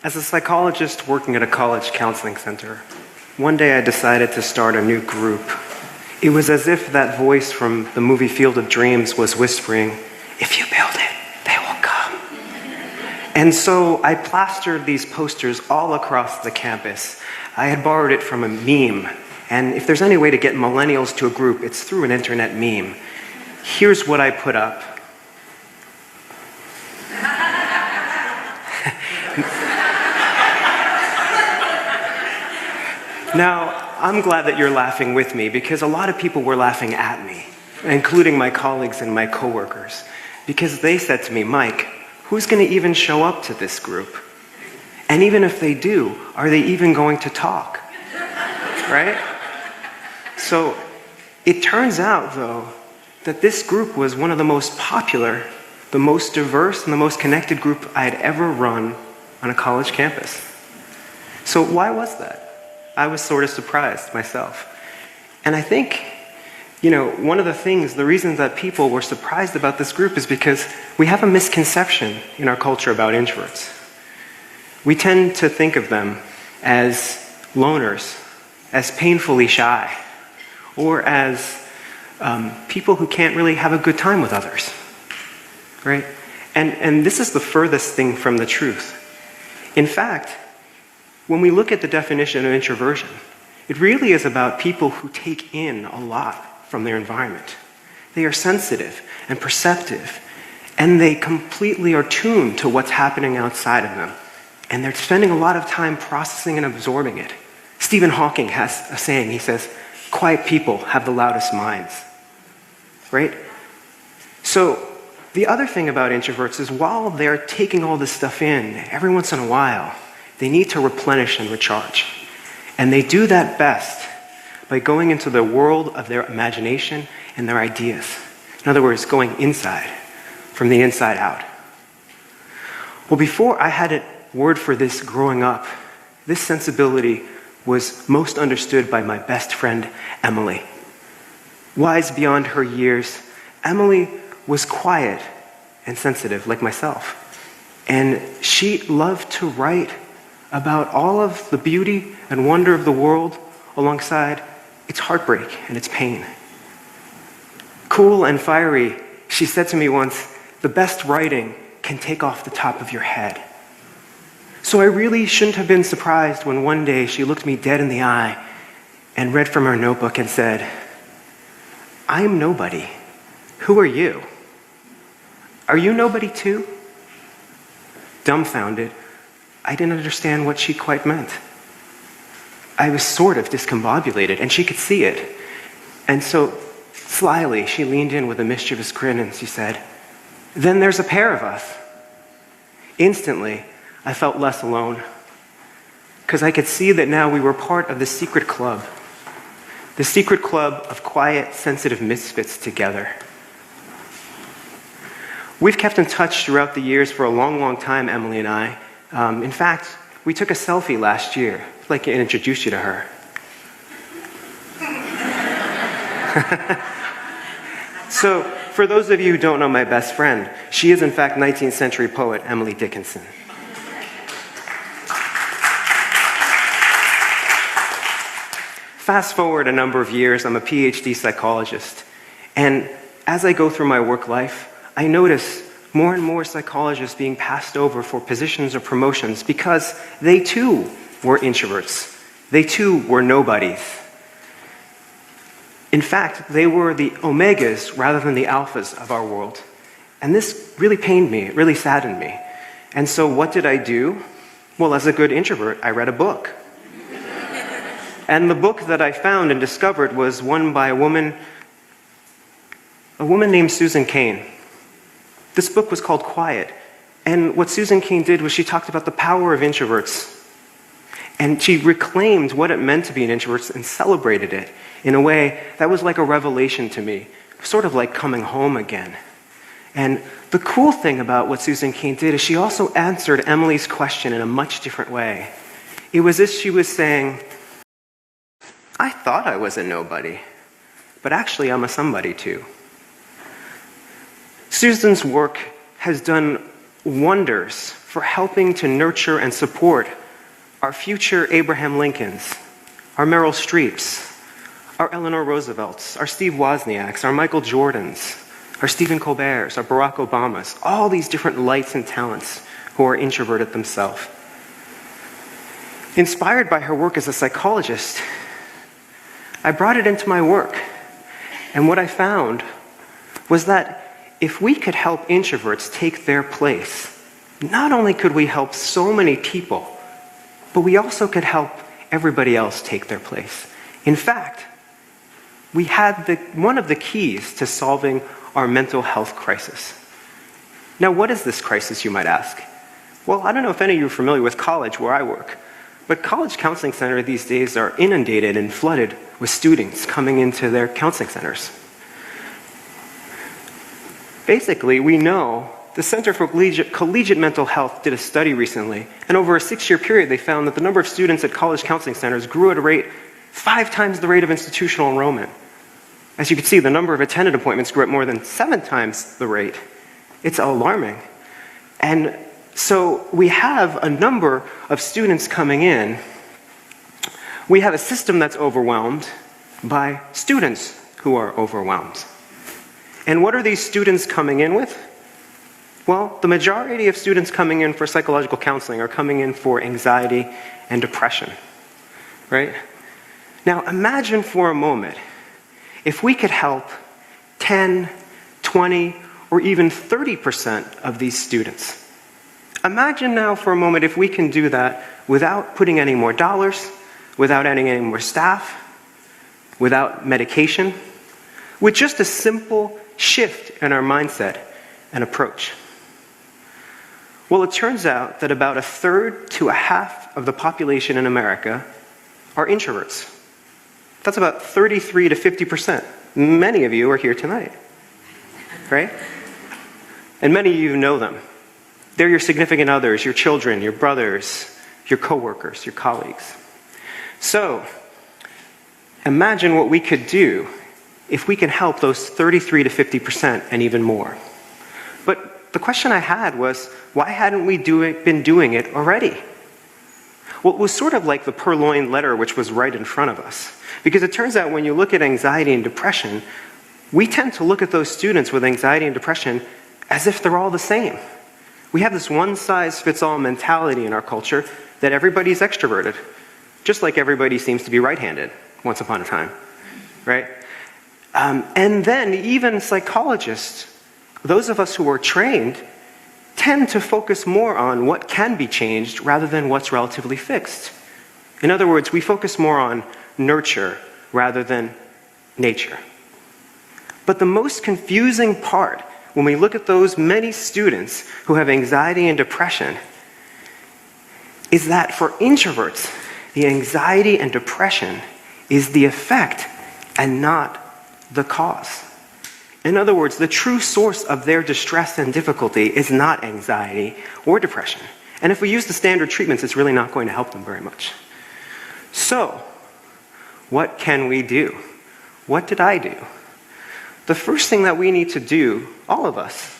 As a psychologist working at a college counseling center, one day I decided to start a new group. It was as if that voice from the movie Field of Dreams was whispering, "If you build it, they will come." And so I plastered these posters all across the campus. I had borrowed it from a meme, and if there's any way to get millennials to a group, it's through an internet meme. Here's what I put up. Now, I'm glad that you're laughing with me because a lot of people were laughing at me, including my colleagues and my coworkers, because they said to me, "Mike, who's going to even show up to this group? And even if they do, are they even going to talk?" Right? So it turns out, though, that this group was one of the most popular, the most diverse, and the most connected group I had ever run on a college campus. So why was that? I was sort of surprised myself. And I think, one of the reasons that people were surprised about this group is because we have a misconception in our culture about introverts. We tend to think of them as loners, as painfully shy, or as people who can't really have a good time with others, right? And this is the furthest thing from the truth. In fact, when we look at the definition of introversion, it really is about people who take in a lot from their environment. They are sensitive and perceptive, and they completely are tuned to what's happening outside of them. And they're spending a lot of time processing and absorbing it. Stephen Hawking has a saying, he says, "Quiet people have the loudest minds." Right? So the other thing about introverts is while they're taking all this stuff in, every once in a while, they need to replenish and recharge. And they do that best by going into the world of their imagination and their ideas. In other words, going inside, from the inside out. Well, before I had a word for this growing up, this sensibility was most understood by my best friend, Emily. Wise beyond her years, Emily was quiet and sensitive like myself. And she loved to write about all of the beauty and wonder of the world alongside its heartbreak and its pain. Cool and fiery, she said to me once, "The best writing can take off the top of your head." So I really shouldn't have been surprised when one day she looked me dead in the eye and read from her notebook and said, "I'm nobody. Who are you? Are you nobody too?" Dumbfounded, I didn't understand what she quite meant. I was sort of discombobulated, and she could see it. And so, slyly, she leaned in with a mischievous grin and she said, "Then there's a pair of us." Instantly, I felt less alone, because I could see that now we were part of the secret club of quiet, sensitive misfits together. We've kept in touch throughout the years for a long, long time, Emily and I. In fact, we took a selfie last year. I'd like to introduce you to her. So, for those of you who don't know my best friend, she is in fact 19th century poet Emily Dickinson. Fast forward a number of years, I'm a PhD psychologist. And as I go through my work life, I notice more and more psychologists being passed over for positions or promotions because they too were introverts. They too were nobodies. In fact, they were the omegas rather than the alphas of our world. And this really pained me, it really saddened me. And so what did I do? Well, as a good introvert, I read a book. And the book that I found and discovered was one by a woman named Susan Cain. This book was called Quiet. And what Susan Cain did was she talked about the power of introverts. And she reclaimed what it meant to be an introvert and celebrated it in a way that was like a revelation to me, sort of like coming home again. And the cool thing about what Susan Cain did is she also answered Emily's question in a much different way. It was as she was saying, "I thought I was a nobody, but actually I'm a somebody too." Susan's work has done wonders for helping to nurture and support our future Abraham Lincolns, our Meryl Streeps, our Eleanor Roosevelts, our Steve Wozniaks, our Michael Jordans, our Stephen Colberts, our Barack Obamas, all these different lights and talents who are introverted themselves. Inspired by her work as a psychologist, I brought it into my work. And what I found was that if we could help introverts take their place, not only could we help so many people, but we also could help everybody else take their place. In fact, we had one of the keys to solving our mental health crisis. Now, what is this crisis, you might ask? Well, I don't know if any of you are familiar with college where I work, but college counseling centers these days are inundated and flooded with students coming into their counseling centers. Basically, we know the Center for Collegiate Mental Health did a study recently, and over a 6-year period, they found that the number of students at college counseling centers grew at a rate 5 times the rate of institutional enrollment. As you can see, the number of attended appointments grew at more than 7 times the rate. It's alarming. And so we have a number of students coming in. We have a system that's overwhelmed by students who are overwhelmed. And what are these students coming in with? Well, the majority of students coming in for psychological counseling are coming in for anxiety and depression, right? Now, imagine for a moment if we could help 10, 20, or even 30% of these students. Imagine now for a moment if we can do that without putting any more dollars, without adding any more staff, without medication, with just a simple shift in our mindset and approach. Well, it turns out that about 1/3 to 1/2 of the population in America are introverts. That's about 33 to 50%. Many of you are here tonight, right? And many of you know them. They're your significant others, your children, your brothers, your coworkers, your colleagues. So, imagine what we could do if we could help those 33 to 50% and even more. But the question I had was, why hadn't we been doing it already? Well, it was sort of like the purloined letter which was right in front of us. Because it turns out when you look at anxiety and depression, we tend to look at those students with anxiety and depression as if they're all the same. We have this one-size-fits-all mentality in our culture that everybody's extroverted, just like everybody seems to be right-handed once upon a time, right? And then even psychologists, those of us who are trained, tend to focus more on what can be changed rather than what's relatively fixed. In other words, we focus more on nurture rather than nature. But the most confusing part when we look at those many students who have anxiety and depression is that for introverts, the anxiety and depression is the effect and not the cause. In other words, the true source of their distress and difficulty is not anxiety or depression. And if we use the standard treatments, it's really not going to help them very much. So, what can we do? What did I do? The first thing that we need to do, all of us,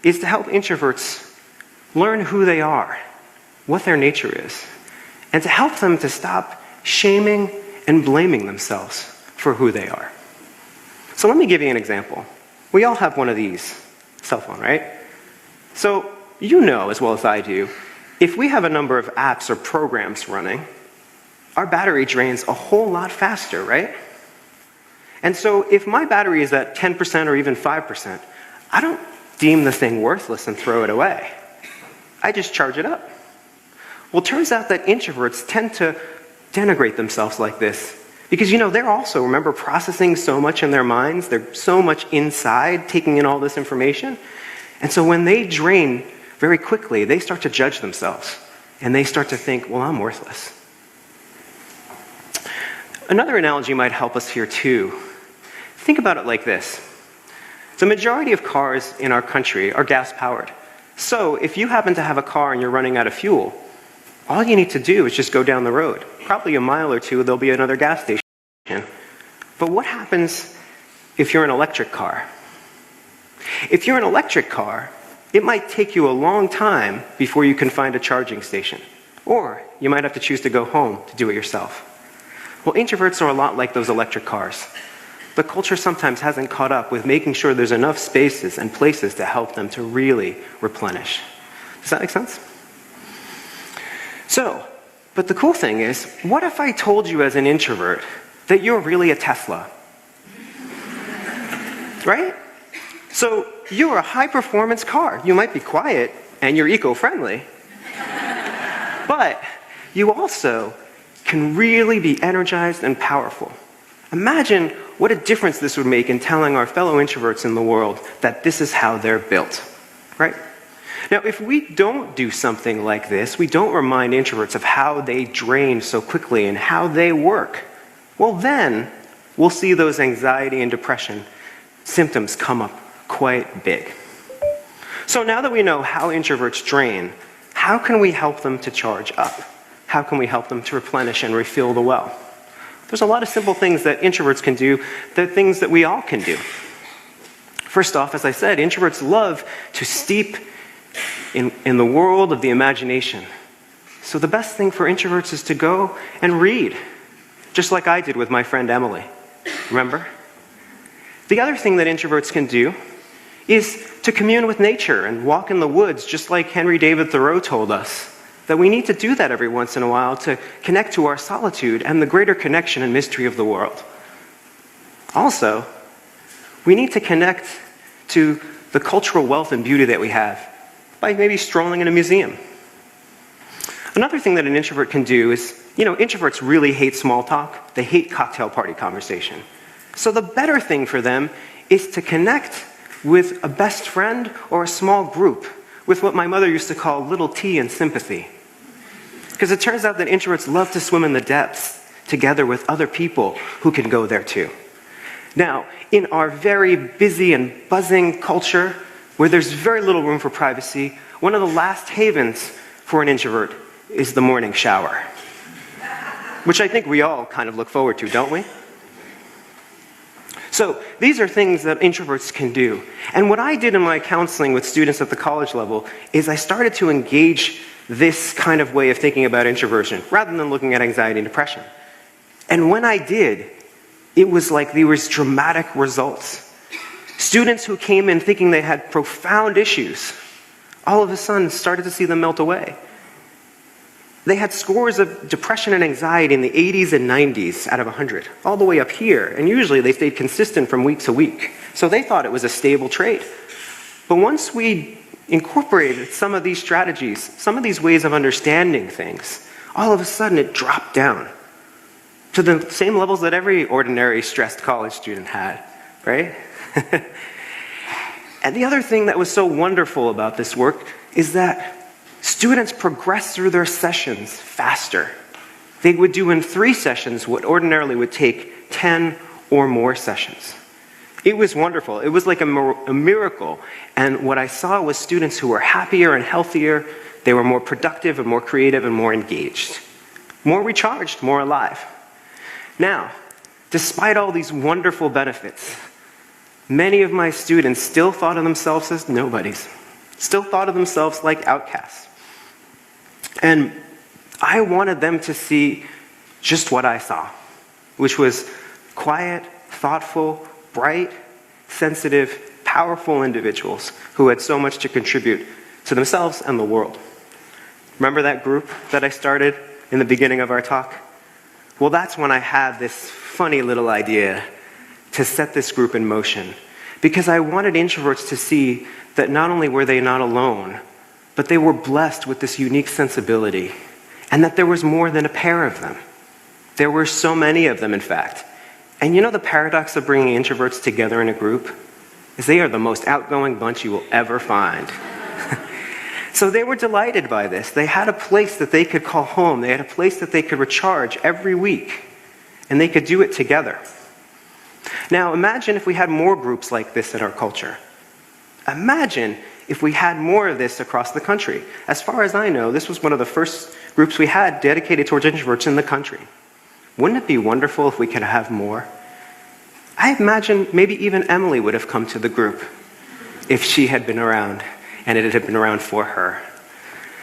is to help introverts learn who they are, what their nature is, and to help them to stop shaming and blaming themselves for who they are. So let me give you an example. We all have one of these, cell phone, right? So you know as well as I do, if we have a number of apps or programs running, our battery drains a whole lot faster, right? And so if my battery is at 10% or even 5%, I don't deem the thing worthless and throw it away. I just charge it up. Well, it turns out that introverts tend to denigrate themselves like this because, they're also, remember, processing so much in their minds. They're so much inside, taking in all this information. And so when they drain very quickly, they start to judge themselves. And they start to think, well, I'm worthless. Another analogy might help us here too. Think about it like this. The majority of cars in our country are gas-powered. So if you happen to have a car and you're running out of fuel, all you need to do is just go down the road. Probably a mile or two, there'll be another gas station. But what happens if you're an electric car? If you're an electric car, it might take you a long time before you can find a charging station. Or you might have to choose to go home to do it yourself. Well, introverts are a lot like those electric cars. The culture sometimes hasn't caught up with making sure there's enough spaces and places to help them to really replenish. Does that make sense? So, but the cool thing is, what if I told you as an introvert that you're really a Tesla? Right? So, you're a high-performance car. You might be quiet, and you're eco-friendly. But you also can really be energized and powerful. Imagine what a difference this would make in telling our fellow introverts in the world that this is how they're built, right? Now, if we don't do something like this, we don't remind introverts of how they drain so quickly and how they work, well then, we'll see those anxiety and depression symptoms come up quite big. So now that we know how introverts drain, how can we help them to charge up? How can we help them to replenish and refill the well? There's a lot of simple things that introverts can do, that things that we all can do. First off, as I said, introverts love to steep in the world of the imagination. So the best thing for introverts is to go and read, just like I did with my friend Emily. Remember? The other thing that introverts can do is to commune with nature and walk in the woods, just like Henry David Thoreau told us, that we need to do that every once in a while to connect to our solitude and the greater connection and mystery of the world. Also, we need to connect to the cultural wealth and beauty that we have by maybe strolling in a museum. Another thing that an introvert can do is, introverts really hate small talk. They hate cocktail party conversation. So the better thing for them is to connect with a best friend or a small group with what my mother used to call little tea and sympathy. Because it turns out that introverts love to swim in the depths together with other people who can go there too. Now, in our very busy and buzzing culture, where there's very little room for privacy, one of the last havens for an introvert is the morning shower. Which I think we all kind of look forward to, don't we? So these are things that introverts can do. And what I did in my counseling with students at the college level is I started to engage this kind of way of thinking about introversion, rather than looking at anxiety and depression. And when I did, it was like there was dramatic results. Students who came in thinking they had profound issues, all of a sudden started to see them melt away. They had scores of depression and anxiety in the 80s and 90s out of 100, all the way up here, and usually they stayed consistent from week to week. So they thought it was a stable trait. But once we incorporated some of these strategies, some of these ways of understanding things, all of a sudden it dropped down to the same levels that every ordinary stressed college student had, right? And the other thing that was so wonderful about this work is that students progressed through their sessions faster. They would do in 3 sessions what ordinarily would take 10 or more sessions. It was wonderful. It was like a miracle. And what I saw was students who were happier and healthier. They were more productive and more creative and more engaged. More recharged, more alive. Now, despite all these wonderful benefits, many of my students still thought of themselves as nobodies. Still thought of themselves like outcasts. And I wanted them to see just what I saw, which was quiet, thoughtful, bright, sensitive, powerful individuals who had so much to contribute to themselves and the world. Remember that group that I started in the beginning of our talk? Well, that's when I had this funny little idea to set this group in motion, because I wanted introverts to see that not only were they not alone, but they were blessed with this unique sensibility, and that there was more than a pair of them. There were so many of them, in fact. And you know the paradox of bringing introverts together in a group? Is they are the most outgoing bunch you will ever find. So they were delighted by this. They had a place that they could call home. They had a place that they could recharge every week, and they could do it together. Now imagine if we had more groups like this in our culture. Imagine if we had more of this across the country. As far as I know, this was one of the first groups we had dedicated towards introverts in the country. Wouldn't it be wonderful if we could have more? I imagine maybe even Emily would have come to the group if she had been around. and it had been around for her.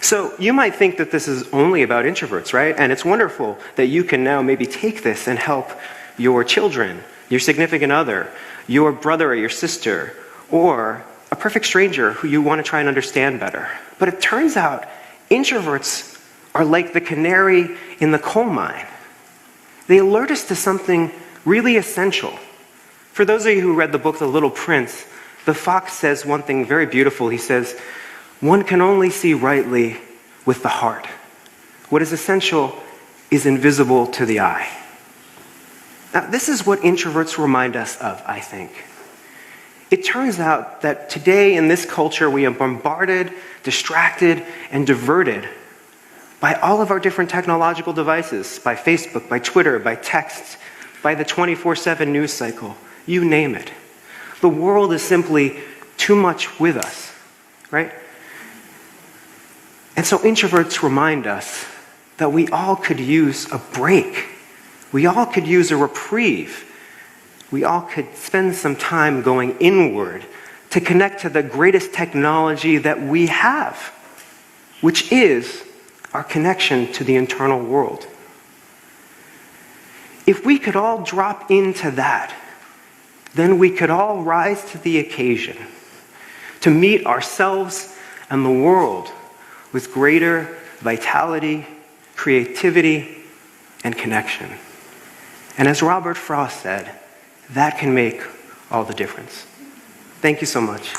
So you might think that this is only about introverts, right? And it's wonderful that you can now maybe take this and help your children, your significant other, your brother or your sister, or a perfect stranger who you want to try and understand better. But it turns out introverts are like the canary in the coal mine. They alert us to something really essential. For those of you who read the book The Little Prince, the fox says one thing very beautiful. He says, "One can only see rightly with the heart. What is essential is invisible to the eye." Now, this is what introverts remind us of, I think. It turns out that today in this culture, we are bombarded, distracted, and diverted by all of our different technological devices, by Facebook, by Twitter, by text, by the 24/7 news cycle, you name it. The world is simply too much with us, right? And so introverts remind us that we all could use a break. We all could use a reprieve. We all could spend some time going inward to connect to the greatest technology that we have, which is our connection to the internal world. If we could all drop into that, then we could all rise to the occasion to meet ourselves and the world with greater vitality, creativity, and connection. And as Robert Frost said, that can make all the difference. Thank you so much.